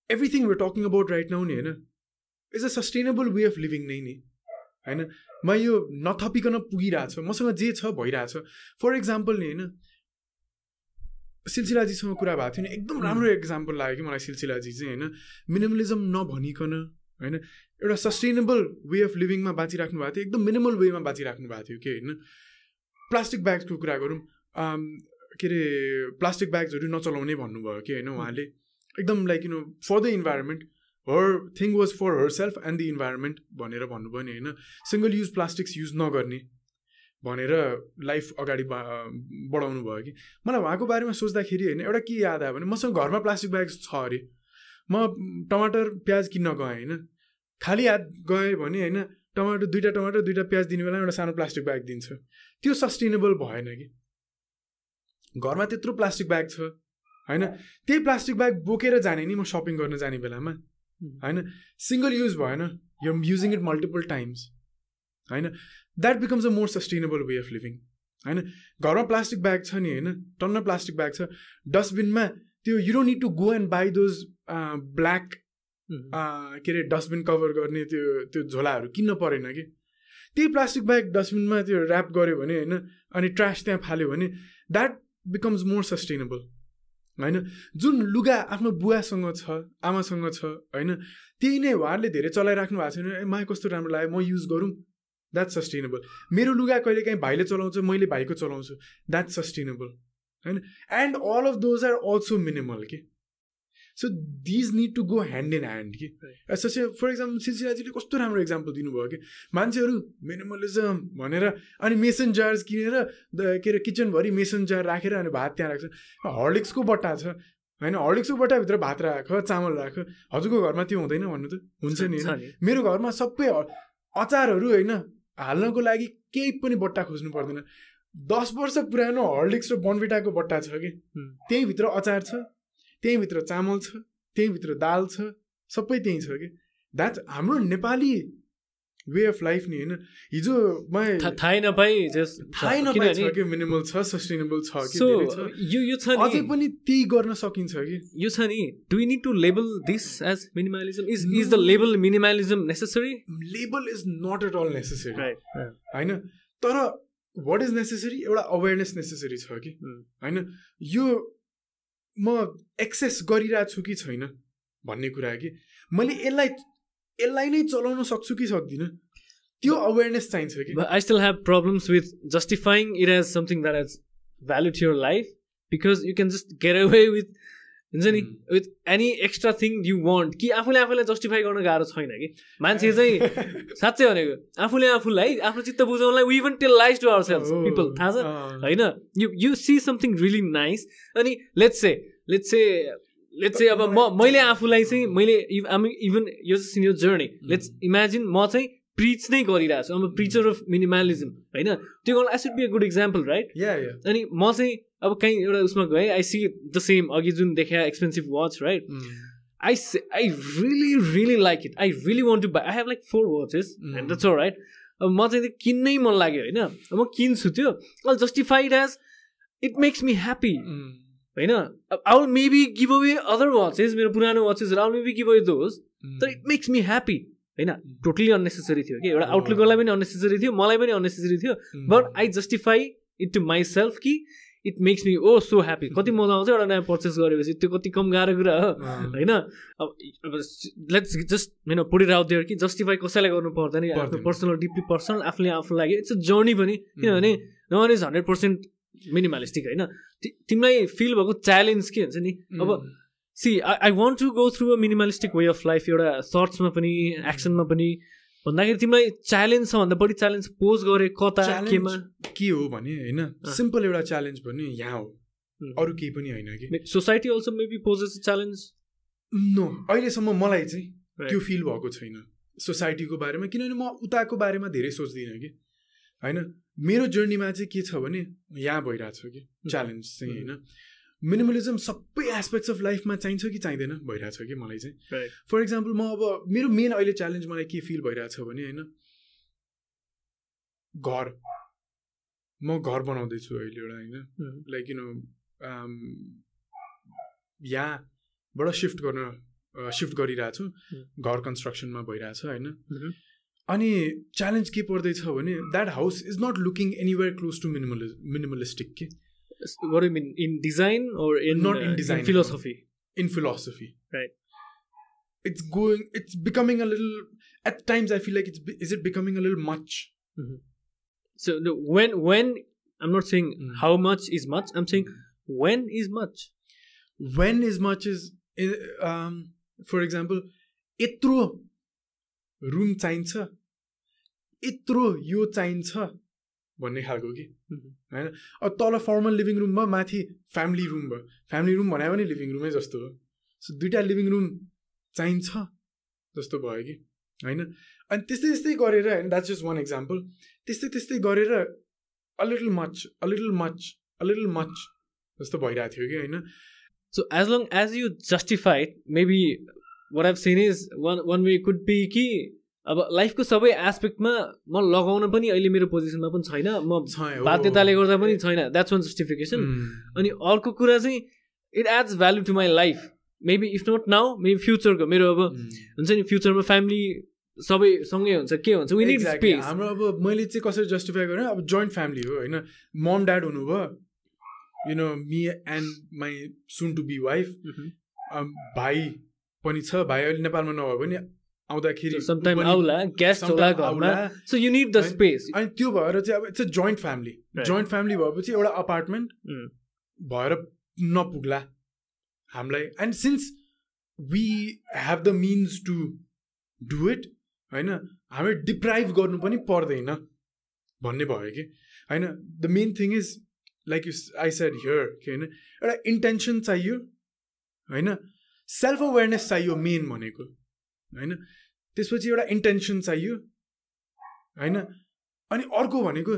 everything we are talking about right now नि होइन is a sustainable way of living नै नि होइन म यो नथपिकन पुगिरहेछ मसँग जे छ भइरहेछ फर इक्जाम्पल नि होइन सिलसिलाजीसँग कुरा भएको थियो नि एकदम राम्रो एक्जाम्पल लाग्यो कि मलाई सिलसिलाजी चाहिँ होइन मिनिमलिजम नभनिकन होइन एउटा सस्टेनेबल वे अफ लिभिङमा बाँचिराख्नु भएको थियो एकदम मिनिमल वेमा बाँचिराख्नु भएको थियो कि होइन प्लास्टिक ब्याग्सको कुरा गरौँ के अरे प्लास्टिक ब्याग्सहरू नचलाउने भन्नुभयो कि होइन उहाँले एकदम like for the environment her thing was for herself and the environment भनेर भन्नुभयो नि होइन सिङ्गल युज प्लास्टिक्स युज नगर्ने भनेर लाइफ अगाडि बढाउनु भयो कि मलाई उहाँको बारेमा सोच्दाखेरि होइन एउटा के याद आयो भने मसँग घरमा प्लास्टिक ब्याग छ अरे म टमाटर प्याज किन्न गएँ होइन खाली हात गएँ भने होइन दुईवटा टमाटर दुईवटा प्याज दिने बेला एउटा सानो प्लास्टिक ब्याग दिन्छ त्यो सस्टेनेबल भएन कि घरमा त्यत्रो प्लास्टिक ब्याग छ होइन त्यही प्लास्टिक ब्याग बोकेर जाने नि म सपिङ गर्न जाने बेलामा होइन सिङ्गल युज भएन you am using it multiple times होइन that becomes a more sustainable way of living होइन घरमा प्लास्टिक ब्याग छ नि होइन टन्न प्लास्टिक ब्याग छ डस्टबिनमा त्यो you don't need to go and buy those black के अरे डस्टबिन कभर गर्ने त्यो झोलाहरू किन्न परेन कि त्यही प्लास्टिक ब्याग डस्टबिनमा त्यो ऱ्याप गऱ्यो भने होइन अनि ट्रास त्यहाँ फाल्यो भने द्याट बिकम्स मोर सस्टेनेबल होइन जुन लुगा आफ्नो बुवासँग छ आमासँग छ होइन त्यही नै उहाँहरूले धेरै चलाइराख्नु भएको छैन ए मा कस्तो राम्रो लाग्यो म युज गरौँ द्याट्स सस्टेनेबल मेरो लुगा कहिले काहीँ भाइले चलाउँछ मैले भाइको चलाउँछु द्याट्स सस्टेनेबल होइन and all of those are also minimal कि so these need to go hand in hand कि जस्तै फर इक्जाम्पल सिलसिलाजीले कस्तो राम्रो इक्जाम्पल दिनुभयो कि मान्छेहरू मिनिमलिजम भनेर अनि मेसन जार्स किनेर के अरे किचनभरि मेसन जार राखेर अनि भात त्यहाँ राख्छ हर्लिक्सको बट्टा छ होइन हर्लिक्सको बट्टाभित्र भात राख चामल राख हजुरको घरमा त्यो हुँदैन भन्नु त हुन्छ नि मेरो घरमा सबै अचारहरू होइन हाल्नको लागि केही पनि बट्टा खोज्नु पर्दैन 10 वर्ष पुरानो हर्लिक्स र बर्नभिटाको बट्टा छ कि त्यहीँभित्र अचार छ त्यहीँभित्र चामल छ त्यहीँभित्र दाल छ सबै त्यहीँ छ कि द्याट हाम्रो नेपाली वे अफ लाइफ नि होइन हिजो थाहै नपाइ छ कि मिनिमल छ सस्टेनेबल छ कि यो छ नि अझै पनि त्यही गर्न सकिन्छ कि यो छ नि do we need to label this as minimalism is the label minimalism necessary label is not at all necessary होइन तर वाट इज नेसेसरी एउटा अवेरनेस नेसेसरी छ कि होइन यो म एक्सेस गरिरहेको छु कि छैन भन्ने कुरा कि मैले यसलाई नै चलाउन सक्छु कि सक्दिनँ त्यो अवेरनेस चाहिन्छ कि I still have problems with justifying it as something that has value to your life because you can just get away with हुन्छ नि with any extra thing you want कि आफूले आफूलाई जस्टिफाई गर्न गाह्रो छैन कि मान्छे चाहिँ साँच्चै भनेको आफूले आफूलाई आफ्नो चित्त बुझाउनलाई we even tell lies to ourselves people थाहा छ होइन you see something really nice अनि लेट्स से अब मैले आफूलाई चाहिँ मैले इभन यो सिनियर जर्नी लेट्स इमेजिन म चाहिँ प्रिच नै गरिरहेको छु अब प्रिचर अफ मिनिमलिजम होइन त्यो गर्नु I should be a good example right अनि म चाहिँ अब कहीँ एउटा उसमा गएँ आई सी द सेम अघि जुन देखा expensive watch right I really like it I really want to buy I have like 4 watches and that's all right अब म चाहिँ त्यो किन्नै मन लाग्यो होइन म किन्छु त्यो all justified as it makes me happy होइन I will maybe give away other watches मेरो पुरानो वाचेसहरू I will maybe give away those तर इट मेक्स मी ह्याप्पी होइन टोटली अननेसेसरी थियो कि एउटा आउटलुकलाई पनि अननेसेसरी थियो मलाई पनि अननेसेसरी थियो but I justify it to myself कि it makes me oh so happy कति मजा आउँछ एउटा नयाँ पर्चेस गरेपछि त्यो कति कम गाह्रो कुरा हो होइन अब लेट्स जस्ट होइन पुट इट आउट देयर कि जस्टिफाई कसैलाई गर्नु पर्दैन आफ्नो पर्सनल डिपली पर्सनल आफूले आफू लागि इट्स अ जर्नी पनि किनभने नो वान इज 100% मिनिमलिस्टिक होइन तिमीलाई फिल भएको च्यालेन्ज के हुन्छ नि अब see I want to go through a minimalistic way of life एउटा थट्समा पनि एक्सनमा पनि भन्दाखेरि तिमीलाई च्यालेन्ज छ भन्दा बढी च्यालेन्ज पोज गरे कता केमा के हो भने होइन सिम्पल एउटा च्यालेन्ज भने यहाँ हो अरू केही पनि होइन कि society also maybe poses challenge no अहिलेसम्म मलाई चाहिँ त्यो फिल भएको छैन सोसाइटीको बारेमा किनभने म उताको बारेमा धेरै सोच्दिनँ कि होइन मेरो जर्नीमा चाहिँ के छ भने यहाँ भइरहेछ कि च्यालेन्ज चाहिँ होइन मिनिमलिजम सबै एस्पेक्ट्स अफ लाइफमा चाहिन्छ कि चाहिँदैन भइरहेछ कि मलाई चाहिँ फर इक्जाम्पल म अब मेरो मेन अहिले च्यालेन्ज मलाई के फिल भइरहेछ भने होइन म घर बनाउँदैछु अहिले एउटा होइन लाइक यु नो यहाँबाट सिफ्ट गरिरहेको छु घर कन्स्ट्रक्सनमा भइरहेछ होइन अनि च्यालेन्ज के पर्दैछ भने that house is not looking anywhere close to minimalistic के What do you mean? In design or not in design? In philosophy. In philosophy. Right. It's becoming a little, at times I feel like is it becoming a little much? So when I'm not saying how much is much, I'm saying when is much? When is much is, for example, यत्रो room चाहिन्छ यत्रो यो चाहिन्छ भन्ने खालको कि होइन अब तल फर्मल लिभिङ रुम भयो माथि फ्यामिली रुम भयो फ्यामिली रुम भने पनि लिभिङ रुमै जस्तो हो सो 2टा लिभिङ रुम चाहिन्छ जस्तो भयो कि होइन अनि त्यस्तै गरेर होइन द्याट्स जस्ट वान एक्जाम्पल त्यस्तै गरेर अ लिटल मच जस्तो भइरहेको थियो कि होइन so as long as you justified maybe what I've seen is one way could be कि अब लाइफको सबै एस्पेक्टमा म लगाउन पनि अहिले मेरो पोजिसनमा पनि छैन म बाध्यताले गर्दा पनि छैन द्याट्स वान जस्टिफिकेसन अनि अर्को कुरा चाहिँ it adds value to my life maybe if not now maybe फ्युचरको मेरो अब हुन्छ नि फ्युचरमा फ्यामिली सबै सँगै हुन्छ के हुन्छ वी निड स्पेस हाम्रो अब मैले चाहिँ कसरी जस्टिफाई गरेँ अब जोइन्ट फ्यामिली हो होइन मम ड्याड हुनुभयो you know me and my soon to be wife भाइ पनि छ भाइ अहिले नेपालमा नभए पनि आउँदाखेरि अनि त्यो भएर चाहिँ अब इट्स अ जोइन्ट फ्यामिली भएपछि एउटा अपार्टमेन्ट भएर नपुग्ला हामीलाई and since we have the means to do it होइन हामी डिप्राइभ गर्नु पनि पर्दैन भन्ने भयो कि होइन the main thing is like you I said here कि होइन एउटा इन्टेन्सन चाहियो होइन सेल्फ अवेरनेस चाहियो मेन भनेको होइन त्यसपछि एउटा इन्टेन्सन चाहियो होइन अनि अर्को भनेको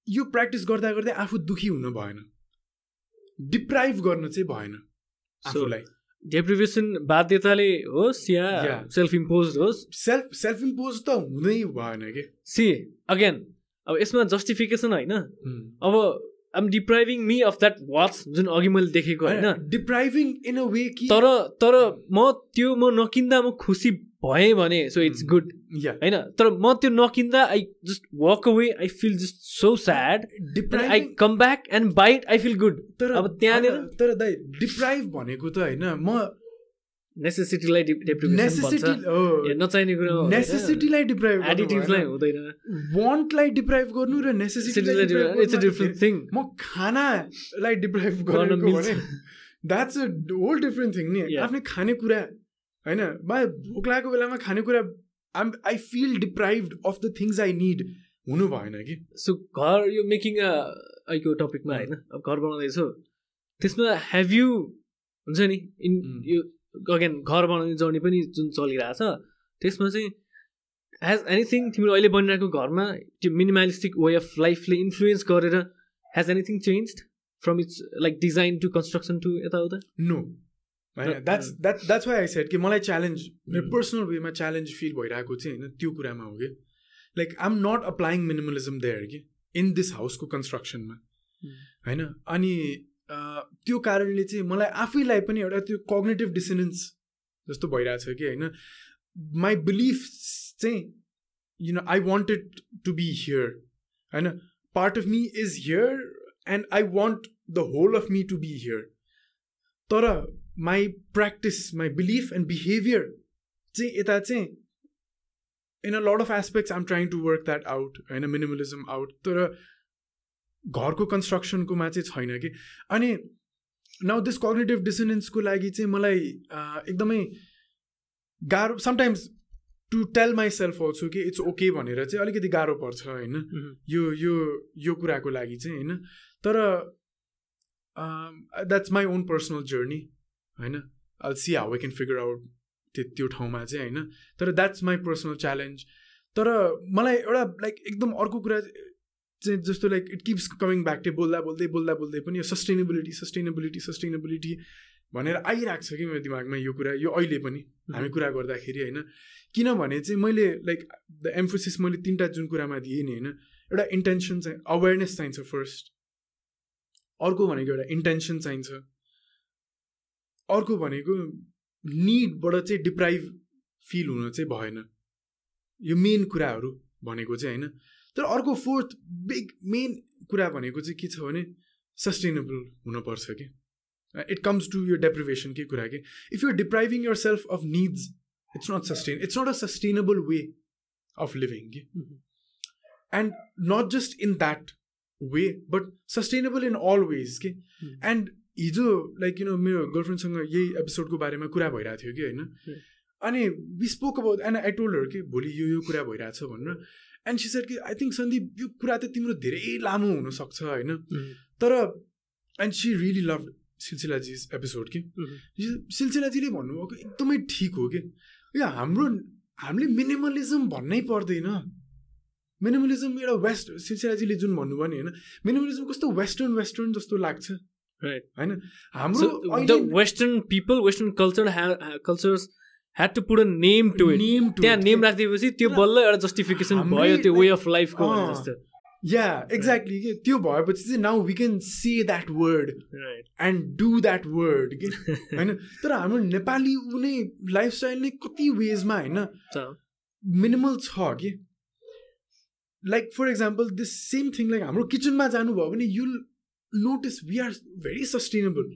यो प्र्याक्टिस गर्दा गर्दै आफू दुखी हुन भएन डिप्राइभ गर्न चाहिँ भएन आफूलाई डेप्रिभेसन बाध्यताले होस् या सेल्फ इम्पोज होस् सेल्फ इम्पोज त हुँदै भएन कि सी अगेन अब यसमा जस्टिफिकेसन होइन अब I'm depriving me of that watch जुन अघि मैले देखेको होइन डिप्राइभिङ इन अ वे कि तर म नकिन्दा म खुसी भएँ भने सो इट्स गुड होइन तर म त्यो नकिन्दा I just walk away I feel just so sad I come back and buy it I feel good तर अब त्यहाँनिर तर दाइ डिप्राइभ भनेको त होइन म नेसेसिटीलाई नचाहिने कुरा नेसेसिटीलाई डिप्राइभ एडिटिभ्सलाई हुँदैन वान्टलाई डिप्राइभ गर्नु र नेसेसिटीलाई इट्स अ डिफरेन्ट थिङ म खानालाई डिप्राइभ गर्नु भने that's a whole different thing नि आफ्नै खानेकुरा होइन मलाई भोक लागेको बेलामा खानेकुरा I feel deprived of the things I need हुनु भएन कि सो घर यो मेकिङ अहिलेको टपिकमा होइन अब घर बनाउँदैछौ त्यसमा हेभ यु हुन्छ नि यो अगेन घर बनाउने जर्नी पनि जुन चलिरहेछ त्यसमा चाहिँ हेज एनिथिङ तिम्रो अहिले बनिरहेको घरमा त्यो मिनिमलिस्टिक वे अफ लाइफले इन्फ्लुएन्स गरेर has anything change from its like design to construction to यताउता नो होइन द्याट्स वाइ आई सेड कि मलाई च्यालेन्ज मेरो पर्सनल वेमा च्यालेन्ज फिल भइरहेको चाहिँ होइन त्यो कुरामा हो कि like I am not applying minimalism there कि इन दिस हाउसको कन्स्ट्रक्सनमा होइन अनि त्यो कारणले चाहिँ मलाई आफैलाई पनि एउटा त्यो कग्नेटिभ डिसोनेन्स जस्तो भइरहेछ कि होइन माई बिलिफ चाहिँ you know I want it to be here होइन part of me is here and I want the whole of me to be here तर my practice my belief and behaviour चाहिँ यता चाहिँ in a lot of aspects I am trying to work that out होइन minimalism out तर घरको कन्स्ट्रक्सनकोमा चाहिँ छैन कि अनि नाउ दिस कग्नेटिभ डिसोनेन्सको लागि चाहिँ मलाई एकदमै गाह्रो sometimes to tell myself also कि इट्स ओके भनेर चाहिँ अलिकति गाह्रो पर्छ होइन यो कुराको लागि चाहिँ होइन तर that's my own personal journey होइन I see how I can figure out त्यो ठाउँमा चाहिँ होइन तर द्याट्स माई पर्सनल च्यालेन्ज तर मलाई एउटा लाइक एकदम अर्को कुरा चाहिँ जस्तो like it keeps coming back to बोल्दा बोल्दै पनि यो सस्टेनेबिलिटी भनेर आइरहेको छ कि मेरो दिमागमा यो कुरा यो अहिले पनि हामी कुरा गर्दाखेरि होइन किनभने चाहिँ मैले लाइक द एम्फोसिस मैले 3टा जुन कुरामा दिएँ नि होइन एउटा इन्टेन्सन चाहिँ अवेरनेस चाहिन्छ फर्स्ट अर्को भनेको एउटा इन्टेन्सन चाहिन्छ अर्को भनेको निडबाट चाहिँ डिप्राइभ फिल हुन चाहिँ भएन यो मेन कुराहरू भनेको चाहिँ होइन तर अर्को फोर्थ बिग मेन कुरा भनेको चाहिँ के छ भने सस्टेनेबल हुनुपर्छ कि इट कम्स टु यो डेप्रिभेसन के कुरा कि if you're depriving yourself of needs it's not a sustainable way of living कि and not just in that way but sustainable in all ways के एन्ड हिजो like you know मेरो गर्लफ्रेन्डसँग यही एपिसोडको बारेमा कुरा भइरहेको थियो कि होइन अनि we spoke about and I told her कि भोलि यो कुरा भइरहेछ भनेर एन्ड सी सेड कि आई थिङ्क सन्दीप यो कुरा त तिम्रो धेरै लामो हुनसक्छ होइन तर एन्ड सी रियली लभ सिलसिलाजीज एपिसोड कि सिलसिलाजीले भन्नुभएको एकदमै ठिक हो कि यो हामीले मिनिमलिजम भन्नै पर्दैन मिनिमलिजम एउटा वेस्ट सिलसिलाजीले जुन भन्नुभयो नि होइन मिनिमलिजम कस्तो वेस्टर्न जस्तो लाग्छ होइन हाम्रो western people western cultures had to put a name to it. त्यहाँ नेम राखिदिएपछि त्यो बल्ल एउटा जस्टिफिकेसन भयो त्यो वे अफ लाइफको जस्तो या एक्ज्याक्टली कि त्यो भएपछि चाहिँ now we can say that word and do that word कि होइन तर हाम्रो नेपाली उनी लाइफस्टाइल नै कति वेजमा होइन मिनिमल छ कि like for example this same thing like हाम्रो किचनमा जानुभयो भने you'll notice we are very sustainable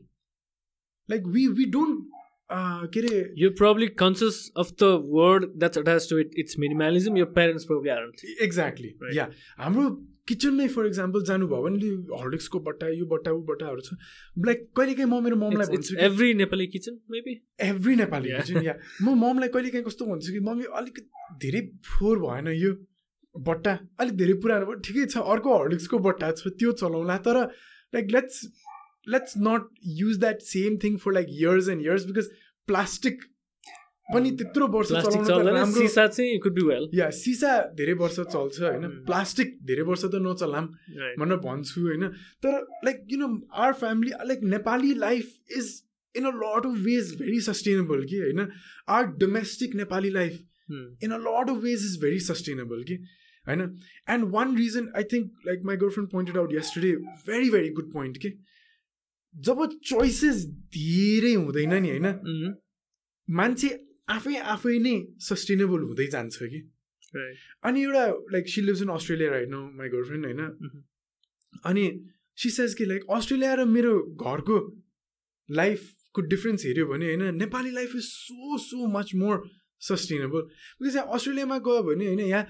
like we don't के अरे you're probably conscious of the word that's attached to it. It's minimalism. Your parents probably aren't. Exactly. Right. Yeah. हाम्रो किचनमै for example जानुभयो भने हर्लिक्सको बट्टा यो बट्टा ऊ बट्टाहरू छ लाइक कहिलेकाहीँ म मेरो ममलाई भन्छु every Nepali kitchen maybe every Nepali kitchen या म ममलाई कहिलेकाहीँ कस्तो भन्छु कि मम्मी अलिक धेरै फोहोर भएन यो बट्टा अलिक धेरै पुरानो भयो ठिकै छ अर्को हर्लिक्सको बट्टा छ त्यो चलाउँला तर like let's not use that same thing for like years and years because plastic पनि त्यत्रो वर्ष चलाउन राम्रो सिसा चाहिँ could be well या सिसा धेरै वर्ष चल्छ हैन प्लास्टिक धेरै वर्ष त नचलाम भनेर भन्छु हैन तर like you know our family like Nepali life is in a lot of ways very sustainable कि हैन our domestic Nepali life in a lot of ways is very sustainable कि हैन and one reason I think like my girlfriend pointed out yesterday very very good point कि जब choices धेरै हुँदैन नि होइन मान्छे आफै नै सस्टेनेबल हुँदै जान्छ कि अनि एउटा like she lives in Australia right now my girlfriend होइन अनि सी सेज कि लाइक अस्ट्रेलिया र मेरो घरको लाइफको डिफ्रेन्स हेऱ्यो भने होइन Nepali life is so much more sustainable because यहाँ अस्ट्रेलियामा गयो भने होइन यहाँ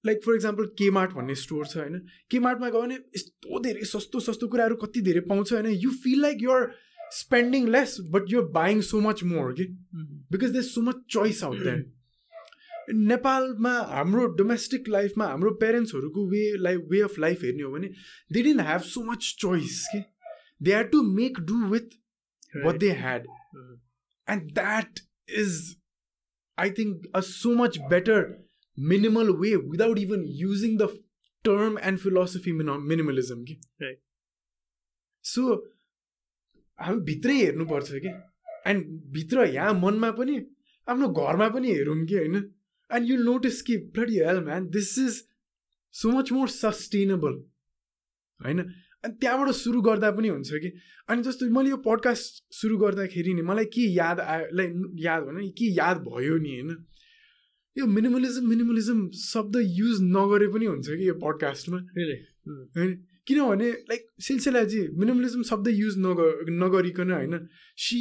लाइक फर इक्जाम्पल केमार्ट भन्ने स्टोर छ होइन केमार्टमा गयो भने यस्तो धेरै सस्तो कुराहरू कति धेरै पाउँछ होइन you feel like you're spending less but you're buying so much more, okay? Because there's so much choice out there. In नेपालमा हाम्रो domestic life मा हाम्रो पेरेन्ट्सहरुको way of life हेर्ने हो भने they didn't have so much choice, okay? They had to make do with what they had. And that is, I think, a so much better minimal way without even using the term and philosophy minimalism, okay? Right. So हामी भित्रै हेर्नु पर्छ के, and भित्र यहाँ मनमा पनि आफ्नो घरमा पनि हेरौँ के हैन, and you'll notice कि bloody hell man, this is so much more sustainable हैन. अनि त्यहाँबाट सुरु गर्दा पनि हुन्छ कि. अनि जस्तो मैले यो पडकास्ट सुरु गर्दाखेरि नि मलाई के याद भने के याद भयो नि हैन, यो मिनिमलिजम शब्द युज नगरे पनि हुन्छ कि यो पडकास्टमा हैन. किनभने लाइक सिलसिलाजी मिनिमलिजम शब्द युज नगरिकन हैन, she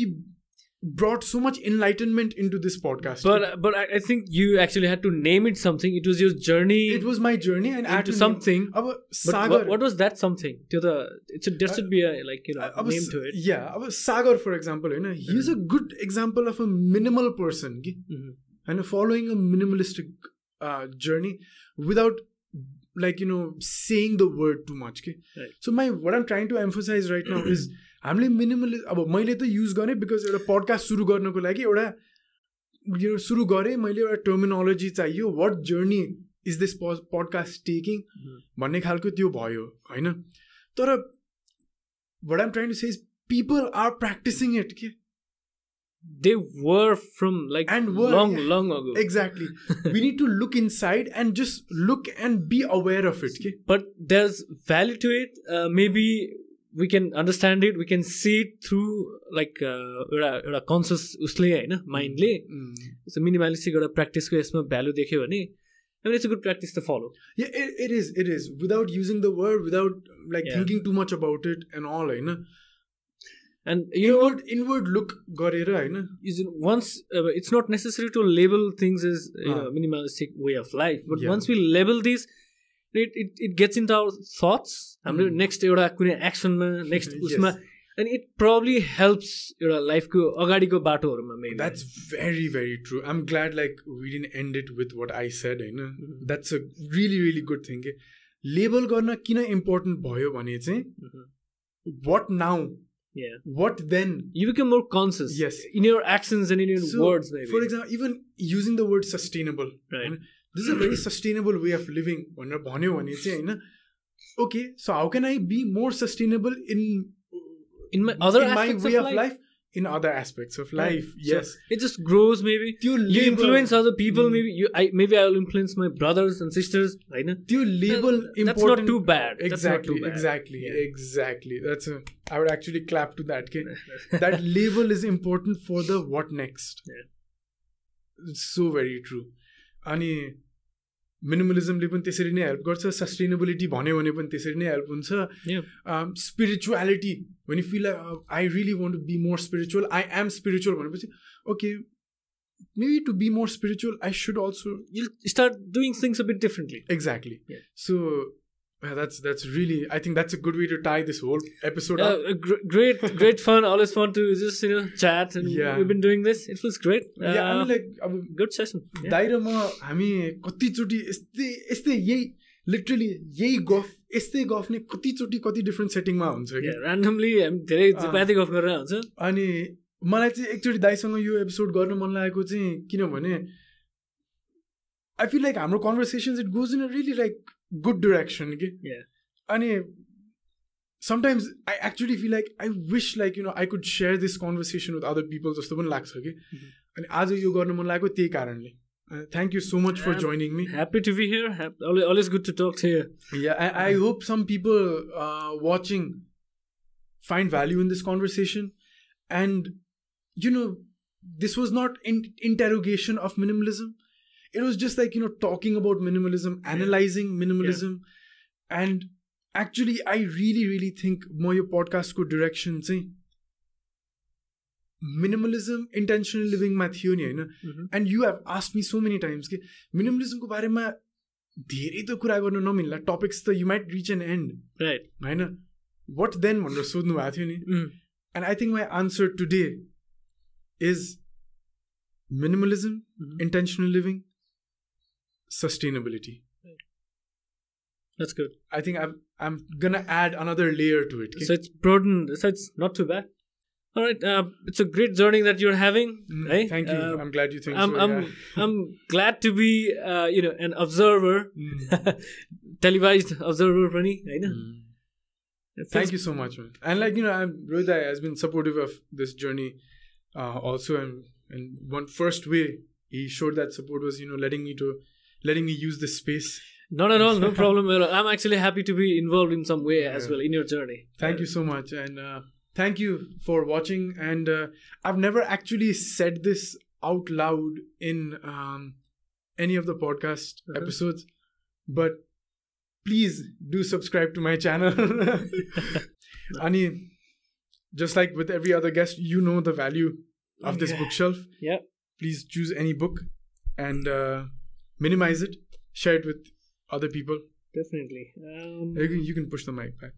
brought so much enlightenment into this podcast. But I think you actually had to name it something. It was your journey. It was my journey, and into something. Sagar. What was that something? There should be a name to it. Yeah, Sagar, for example, he's a good example of a minimal person, and following a minimalistic journey without saying the word too much. Right. So what I'm trying to emphasize right now is हामीले minimalist अब मैले त use गरेँ because एउटा podcast सुरु गर्नको लागि एउटा सुरु गरेँ मैले, एउटा टर्मिनोलोजी चाहियो, what journey is this podcast taking भन्ने खालको त्यो भयो होइन. तर what I'm trying to say is people are practising it के. They were from long ago. Exactly. We need to look inside and just look and be aware of it. Okay? But there's value to it. Maybe we can understand it. We can see it through a conscious usle haina mind le. So minimalistic practice ko यसमा value देख्यो भने, I mean, it's a good practice to follow. Yeah, it is. Without using the word, without thinking too much about it and all, haina. And inward look garera haina. Once it's not necessary to label things as minimalistic way of life, but once we label these, it gets into our thoughts. हाम्रो next एउटा कुनै एक्सनमा next उसमा, and it probably helps एउटा लाइफको अगाडिको बाटोहरुमा. Maybe that's very, very true. I'm glad we didn't end it with what I said, हैन. That's a really, really good thing. Label गर्न किन important भयो भने चाहिँ what now? Yeah. What then? You become more conscious. Yes. In your actions and in your words, maybe. For example, even using the word sustainable. Right. This is a very sustainable way of living. Okay, so how can I be more sustainable in my other aspects way of life? In other aspects of life, yes. So it just grows. Maybe you influence other people. Maybe I will influence my brothers and sisters. Right? You label important. That's not too bad. Exactly. That's I would actually clap to that. Okay? That label is important for the what next. Yeah. It's so very true. अनि मिनिमलिजमले पनि त्यसरी नै help गर्छ. Sustainability भन्यो भने पनि त्यसरी नै हेल्प हुन्छ. Spirituality when you feel I really want to be more spiritual, I am spiritual भनेपछि okay, maybe to be more spiritual I should also start doing things a bit differently. Exactly. So that's really, I think that's a good way to tie this whole episode up. Great fun. Always fun to just chat, and we've been doing this. It feels great. I mean good session. दाइरो म हामी कतिचोटी यस्तै यही literally यही गफ यस्तै गफ नै कतिचोटी कति डिफरेन्ट सेटिङमा हुन्छ के. randomly हामी धेरै जिपाती गफ गरेर हुन्छ. अनि मलाई चाहिँ एकचोटी दाइसँग यो एपिसोड गर्न मन लागेको चाहिँ किनभने I feel like हाम्रो conversations, it goes in a really good direction. Okay? Yeah. And sometimes I actually feel like I wish I could share this conversation with other people. जस्तो पनि लाग्छ के. अनि आज यो गर्न मन लागेको त्यही कारणले. Thank you so much for joining me. Happy to be here. Always good to talk to you. Yeah, I hope some people watching find value in this conversation. And this was not interrogation of minimalism. It was just talking about minimalism, analyzing minimalism. And actually, I really, really think more your podcast ko direction say minimalism, intentional living ma thiyo ni haina. And you have asked me so many times ke minimalism ko bare ma धेरै त कुरा गर्न नमिल्ला, topics त you might reach an end. Right. हैन. What then भनेर सोध्नु भएको थियो नि. And I think my answer today is minimalism, intentional living, sustainability. That's good. I think I'm gonna add another layer to it. Okay? So it's broadened. So it's not too bad. All right, it's a great journey that you're having. Right? Thank you. I'm glad you think so. I'm glad to be an observer, televised observer, Rani. Thank you so much, man. And Rohit has been supportive of this journey, also, and one first way he showed that support was letting me use this space. Not at all, no problem at all. I'm actually happy to be involved in some way as well in your journey. Thank you so much, and thank you for watching. And I've never actually said this out loud in any of the podcast episodes, but please do subscribe to my channel. Ani, just like with every other guest, you know the value of this bookshelf. Yeah. Please choose any book and minimize it. Share it with other people. Definitely. You can push the mic back.